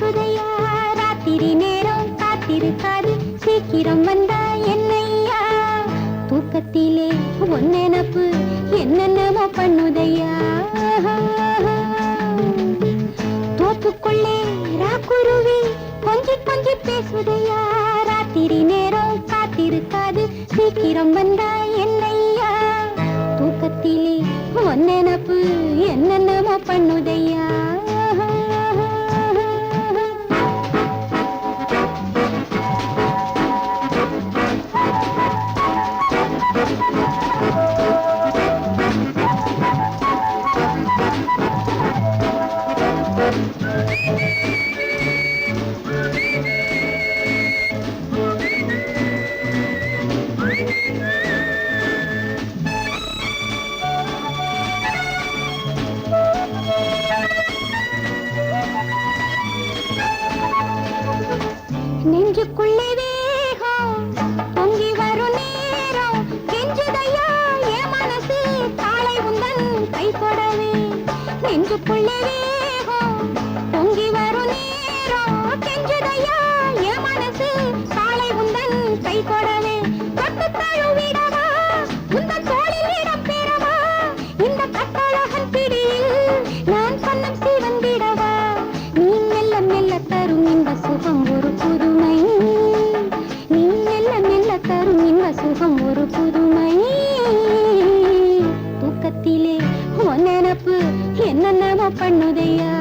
பேசுதையா ராத்திரி நேரம் காத்திருக்காது சீக்கிரம் வந்தா என்னையா தூக்கத்திலே ஒன்னெனப்பு என்னென்னமோ பண்ணுதையா தோப்புக்குள்ளே ராக்குருவி கொஞ்சி கொஞ்சி பேசுதையா ராத்திரி நேரம் காத்திருக்காது சீக்கிரம் வந்தா என்னையா தூக்கத்திலே ஒன்னெனப்பு என்னென்னமோ பண்ணுதையா நெஞ்சுக்குள்ளே வேகம் பொங்கி வரும் நேரம் கெஞ்சுதையா என் மனசு காலை உந்தன் கை தொடவே நெஞ்சுக்குள்ளே வேகம் பொங்கி வரும் நேரம் கெஞ்சுதையா என் மனசு காலை உந்தன் கை தொடவே தொட்டு தழுவிடவா உந்தன் தோளில் இடம் பெறவா இந்த கட்டழகன் பிடியில் நான் கண்ணம் சிவந்திடவா நீ மெல்ல மெல்ல தரும் இந்த சுகம் ஒரு புதுமை நீ மெல்ல மெல்ல தரும் இந்த சுகம் ஒரு புதுமை தூக்கத்திலே ஒன்னெனப்பு என்னென்னமோ பண்ணுதையா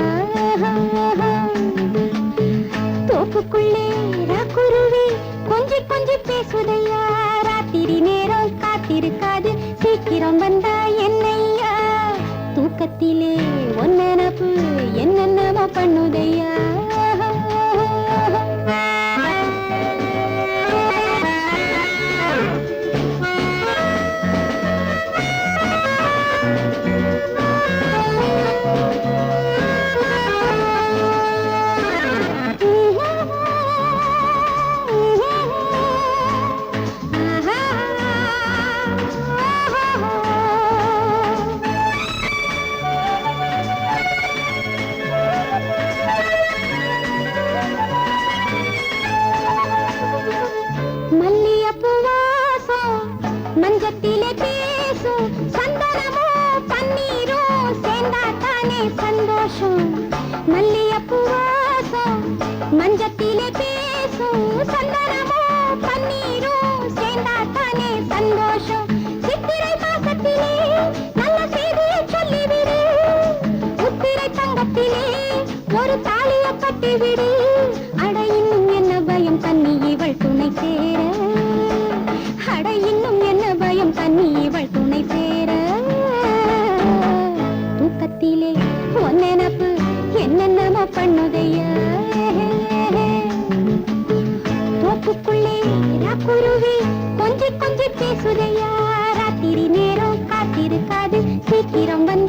தோப்புக்குள்ளே ராக்குருவி கொஞ்சி கொஞ்சி பேசுதையா ராத்திரி நேரம் காத்திருக்காது சீக்கிரம் வந்தா என்னையா தூக்கத்திலே ஒன்னெனப்பு என்னென்னமோ பண்ணுதையா மஞ்சத்திலே பேசும் சந்தனமோ பன்னீரோ சேர்ந்தா தானே சந்தோஷம் மல்லியப்பூ வாசம் மஞ்சத்திலே பேசும் சந்தனமோ பன்னீரோ சேர்ந்தா தானே சந்தோஷம் சித்திரை மாசத்திலே நல்ல செய்தியை சொல்லிவிடு உத்திரை தங்கத்திலே ஒரு தாலியை கட்டிவிடு அட இன்னும் என்ன பயம் தண்ணி இவள் துணை சேர அட இன்னும் என்ன பயம் தண்ணி இவள் துணை சேர தூக்கத்திலே ஒன்னெனப்பு என்னென்னமோ பண்ணுதையா தோப்புக்குள்ளே ராக்குருவி கொஞ்சி கொஞ்சி பேசுதையா ராத்திரி நேரம் காத்திருக்காது சீக்கிரம் வந்து